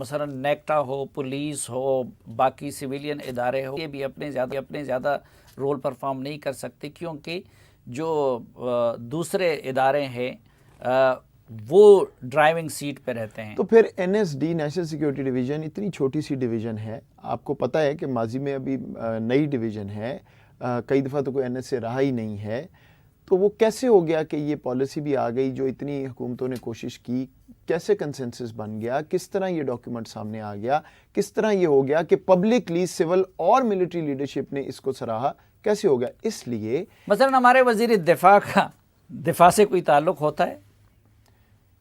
مثلا نیکٹا ہو، پولیس ہو، باقی سویلین ادارے ہو، یہ بھی اپنے زیادہ رول پرفارم نہیں کر سکتے، کیونکہ جو دوسرے ادارے ہیں وہ ڈرائیونگ سیٹ پہ رہتے ہیں. تو پھر N S D national security division اتنی چھوٹی سی ڈویژن ہے، آپ کو پتہ ہے کہ ماضی میں ابھی نئی ڈویژن ہے، کئی دفعہ تو کوئی این ایس سے رہا ہی نہیں ہے، تو وہ کیسے ہو گیا کہ یہ پالیسی بھی آ گئی جو اتنی حکومتوں نے کوشش کی، کیسے کنسنسس بن گیا، کس طرح یہ ڈاکیومنٹ سامنے آ گیا، کس طرح یہ ہو گیا کہ پبلکلی سول اور ملٹری لیڈرشپ نے اس کو سراہا، کیسے ہو گیا؟ اس لیے مثلا ہمارے وزیر دفاع کا دفاع سے کوئی تعلق ہوتا ہے؟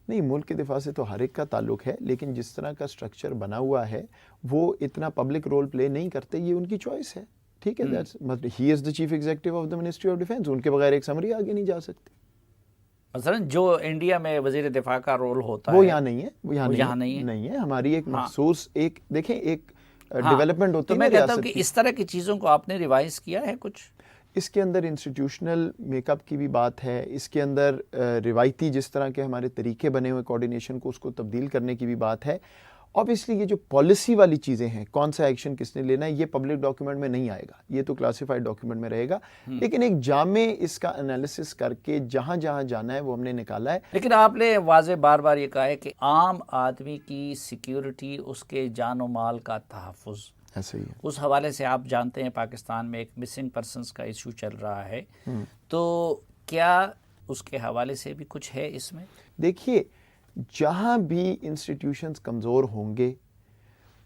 نہیں، ملک کے دفاع سے تو ہر ایک کا تعلق ہے، لیکن جس طرح کا سٹرکچر بنا ہوا ہے وہ اتنا پبلک رول پلے نہیں کرتے، یہ ان کی چوائس ہے. ٹھیک ہے، he is the chief executive of the ministry of defence, ان کے بغیر ایک سمری آگے نہیں جا سکتی. مثلا جو انڈیا میں وزیر دفاع کا رول ہوتا وہ ہے یہاں نہیں ہے، وہ یہاں نہیں ہے. ہماری ایک مخصوص دیکھیں ایک ڈیولپمنٹ ہوتی تو ہے. میں کہتا ہوں کہ اس طرح کی چیزوں کو آپ نے ریوائز کیا ہے کچھ؟ اس کے اندر انسٹیٹیوشنل میک اپ کی بھی بات ہے، اس کے اندر روایتی جس طرح کے ہمارے طریقے بنے ہوئے کوارڈینیشن کو اس کو تبدیل کرنے کی بھی بات ہے. obviously یہ جو پالیسی والی چیزیں ہیں، کون سا ایکشن کس نے لینا ہے، یہ پبلک ڈاکیومنٹ میں نہیں آئے گا، یہ تو کلاسیفائڈ ڈاکیومنٹ میں رہے گا، لیکن ایک جامع اس کا انالیسس کر کے جہاں جہاں جانا ہے وہ ہم نے نکالا ہے. لیکن آپ نے واضح بار بار یہ کہا ہے کہ عام آدمی کی سیکیورٹی، اس کے جان و مال کا تحفظ، ایسے ہی ہے. اس حوالے سے آپ جانتے ہیں پاکستان میں ایک مسنگ پرسنز کا ایشو چل رہا ہے، تو کیا اس کے حوالے سے بھی کچھ ہے اس میں؟ دیکھیے، جہاں بھی انسٹیٹیوشنز کمزور ہوں گے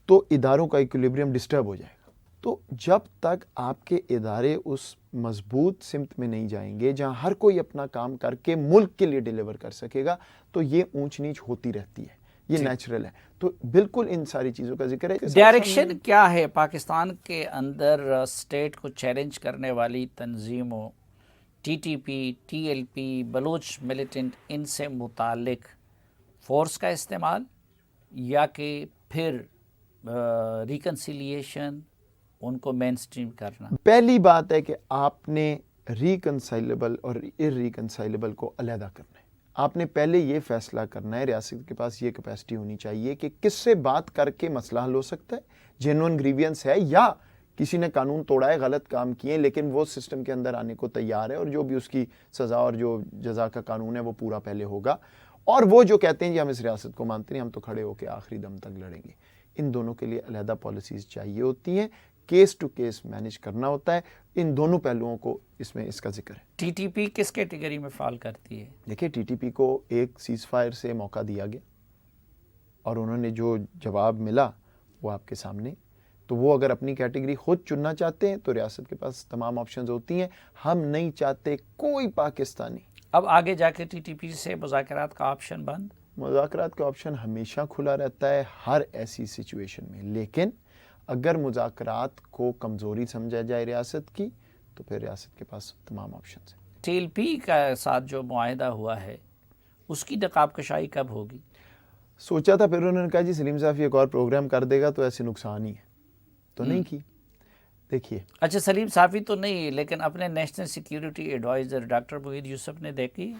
تو اداروں کا ایکولیبریم ڈسٹرب ہو جائے گا. تو جب تک آپ کے ادارے اس مضبوط سمت میں نہیں جائیں گے جہاں ہر کوئی اپنا کام کر کے ملک کے لیے ڈیلیور کر سکے گا، تو یہ اونچ نیچ ہوتی رہتی ہے، یہ نیچرل ہے. تو بالکل ان ساری چیزوں کا ذکر ہے. ڈائریکشن کیا ہے پاکستان کے اندر اسٹیٹ کو چیلنج کرنے والی تنظیموں، T T P, T L P, Baloch militant, ان سے متعلق فورس کا استعمال، یا کہ پھر ریکنسیلیشن، ان کو مین سٹریم کرنا؟ پہلی بات ہے کہ آپ نے ریکنسائلیبل اور ارریکنسائلیبل کو علیحدہ کرنا ہے. آپ نے پہلے یہ فیصلہ کرنا ہے، ریاست کے پاس یہ کیپیسٹی ہونی چاہیے کہ کس سے بات کر کے مسئلہ حل ہو سکتا ہے، جینوئن گریوینس ہے یا کسی نے قانون توڑا ہے، غلط کام کیے، لیکن وہ سسٹم کے اندر آنے کو تیار ہے، اور جو بھی اس کی سزا اور جو جزا کا قانون ہے وہ پورا پہلے ہوگا. اور وہ جو کہتے ہیں کہ ہم اس ریاست کو مانتے ہیں، ہم تو کھڑے ہو کے آخری دم تک لڑیں گے. ان دونوں کے لیے علیحدہ پالیسیز چاہیے ہوتی ہیں، کیس ٹو کیس مینیج کرنا ہوتا ہے. ان دونوں پہلوؤں کو اس کا ذکر ہے. ٹی ٹی پی کس کیٹیگری میں فال کرتی ہے؟ دیکھیں، ٹی ٹی پی کو ایک سیز فائر سے موقع دیا گیا اور انہوں نے جو جواب ملا وہ آپ کے سامنے. تو وہ اگر اپنی کیٹیگری خود چننا چاہتے ہیں تو ریاست کے پاس تمام آپشنز ہوتی ہیں. ہم نہیں چاہتے کوئی پاکستانی. اب آگے جا کے ٹی ٹی پی سے مذاکرات کا آپشن بند؟ مذاکرات کا آپشن ہمیشہ کھلا رہتا ہے ہر ایسی سچویشن میں، لیکن اگر مذاکرات کو کمزوری سمجھا جائے ریاست کی تو پھر ریاست کے پاس تمام آپشنز ہیں. ٹی ایل پی کا ساتھ جو معاہدہ ہوا ہے اس کی نقاب کشائی کب ہوگی؟ سوچا تھا، پھر انہوں نے کہا جی سلیم صاحب ایک اور پروگرام کر دے گا تو ایسے نقصان ہی ہے، تو نہیں کی. دیکھیے، اچھا، سلیم صافی تو نہیں، لیکن اپنے نیشنل سیکیورٹی ایڈوائزر ڈاکٹر موحید یوسف نے دیکھی؟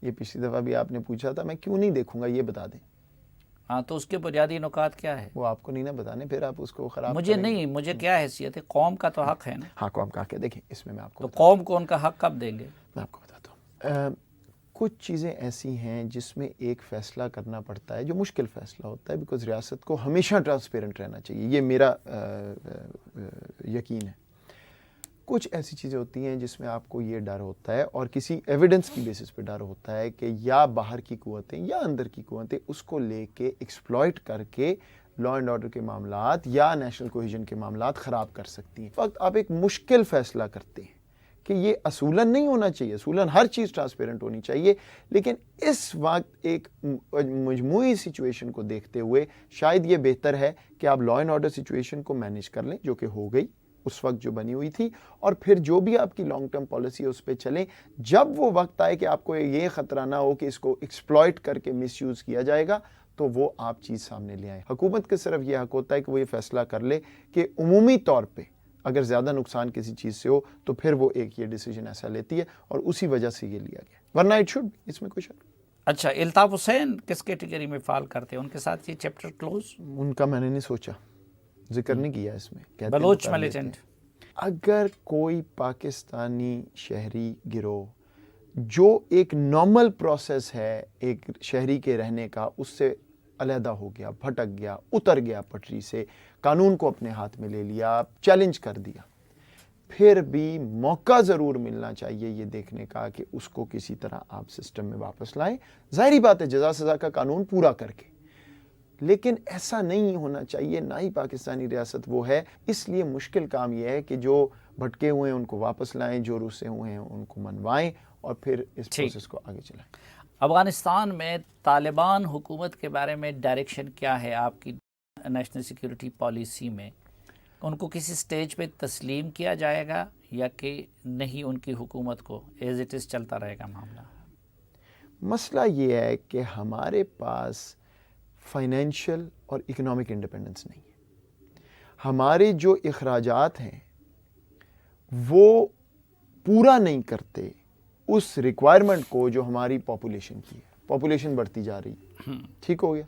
یہ پچھلی دفعہ بھی آپ نے پوچھا تھا، میں کیوں نہیں دیکھوں گا، یہ بتا دیں. ہاں، تو اس کے بنیادی نکات کیا ہے؟ وہ آپ کو نہیں نا بتانے، پھر آپ اس کو خراب مجھے کریں گے. نہیں، مجھے کیا حیثیت ہے؟ قوم کا تو حق ہے نا. ہاں، قوم کا حق ہے. دیکھیں، اس میں آپ کو تو قوم کو ان کا حق کب دیں گے؟ میں آپ کو بتاتا ہوں. کچھ چیزیں ایسی ہیں جس میں ایک فیصلہ کرنا پڑتا ہے جو مشکل فیصلہ ہوتا ہے، بیکاز ریاست کو ہمیشہ ٹرانسپیرنٹ رہنا چاہیے، یہ میرا یقین ہے. کچھ ایسی چیزیں ہوتی ہیں جس میں آپ کو یہ ڈر ہوتا ہے اور کسی ایویڈنس کی بیسس پہ ڈر ہوتا ہے کہ یا باہر کی قوتیں یا اندر کی قوتیں اس کو لے کے ایکسپلائٹ کر کے لا اینڈ آرڈر کے معاملات یا نیشنل کوہیژن کے معاملات خراب کر سکتی ہیں. وقت آپ ایک مشکل فیصلہ کرتے ہیں کہ یہ اصولاً نہیں ہونا چاہیے، اصولاً ہر چیز ٹرانسپیرنٹ ہونی چاہیے، لیکن اس وقت ایک مجموعی سچویشن کو دیکھتے ہوئے شاید یہ بہتر ہے کہ آپ لا اینڈ آرڈر سچویشن کو مینیج کر لیں، جو کہ ہو گئی اس وقت جو بنی ہوئی تھی، اور پھر جو بھی آپ کی لانگ ٹرم پالیسی ہے اس پہ چلیں. جب وہ وقت آئے کہ آپ کو یہ خطرہ نہ ہو کہ اس کو ایکسپلائٹ کر کے مس یوز کیا جائے گا، تو وہ آپ چیز سامنے لے آئیں. حکومت کے صرف یہ حق ہوتا ہے کہ وہ یہ فیصلہ کر لے کہ عمومی طور پہ اگر زیادہ نقصان کسی چیز سے ہو تو پھر وہ ایک یہ ڈیسیجن ایسا لیتی ہے، اور اسی وجہ سے یہ لیا گیا، ورنہ اٹ شوڈ، اس میں کوئی شک. اچھا، الطاف حسین کس کیٹیگری میں فال کرتے ہیں؟ ان کے ساتھ یہ چیپٹر کلوز؟ ان کا میں نے نہیں سوچا، ذکر نہیں کیا اس میں. کہتے ہیں بلوچ بتا دیتے ملیٹنٹ. ہیں. اگر کوئی پاکستانی شہری گروہ جو ایک نارمل پروسیس ہے ایک شہری کے رہنے کا، اس سے علیحدہ ہو گیا، بھٹک گیا، اتر گیا پٹری سے، قانون کو اپنے ہاتھ میں لے لیا، چیلنج کر دیا، پھر بھی موقع ضرور ملنا چاہیے یہ دیکھنے کا کہ اس کو کسی طرح آپ سسٹم میں واپس لائیں. ظاہری بات ہے جزا سزا کا قانون پورا کر کے، لیکن ایسا نہیں ہونا چاہیے. نہ ہی پاکستانی ریاست وہ ہے. اس لیے مشکل کام یہ ہے کہ جو بھٹکے ہوئے ہیں ان کو واپس لائیں، جو روسے ہوئے ہیں ان کو منوائیں، اور پھر اس پروسیس کو آگے چلائیں. افغانستان میں طالبان حکومت کے بارے میں ڈائریکشن کیا ہے آپ کی نیشنل سیکیورٹی پالیسی میں؟ ان کو کسی سٹیج پہ تسلیم کیا جائے گا یا کہ نہیں، ان کی حکومت کو ایز اٹ از چلتا رہے گا معاملہ؟ مسئلہ یہ ہے کہ ہمارے پاس فائنینشیل اور اکنامک انڈیپینڈنس نہیں ہے. ہمارے جو اخراجات ہیں وہ پورا نہیں کرتے اس ریکوائرمنٹ کو جو ہماری پاپولیشن کی ہے. پاپولیشن بڑھتی جا رہی ہے، ٹھیک ہو گیا.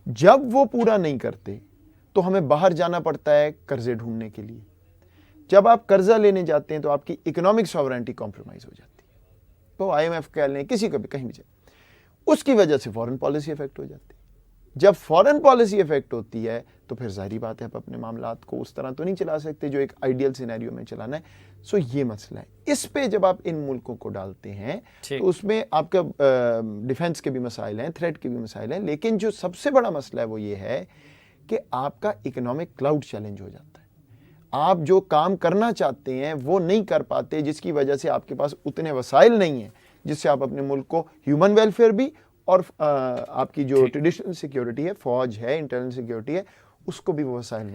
جب وہ پورا نہیں کرتے تو ہمیں باہر جانا پڑتا ہے قرضے ڈھونڈنے کے لیے. جب آپ قرضہ لینے جاتے ہیں تو آپ کی اکنامک ساورنٹی کمپرومائز ہو جاتی ہے. تو آئی ایم ایف کہہ لیں، کسی کو بھی کہیں بھی جائے، اس کی وجہ سے فورن پالیسی افیکٹ ہو جاتی ہے. جب فورن پالیسی افیکٹ ہوتی ہے تو پھر ظاہری بات ہے آپ اپنے معاملات کو اس طرح تو نہیں چلا سکتے جو ایک آئیڈیل سینیریو میں چلانا ہے. سو یہ مسئلہ ہے. اس پہ جب آپ ان ملکوں کو ڈالتے ہیں تو اس میں آپ کا ڈیفنس کے بھی مسائل ہیں، تھریٹ کے بھی مسائل ہیں، لیکن جو سب سے بڑا مسئلہ ہے وہ یہ ہے کہ آپ کا اکنامک کلاؤڈ چیلنج ہو جاتا ہے. آپ جو کام کرنا چاہتے ہیں وہ نہیں کر پاتے، جس کی وجہ سے آپ کے پاس اتنے وسائل نہیں ہیں جس سے آپ اپنے ملک کو ہیومن ویلفیئر بھی اور آپ کی جو ٹریڈیشنل سیکیورٹی ہے، فوج ہے، انٹرنل سیکیورٹی ہے، اس کو بھی وہ وسائل نہیں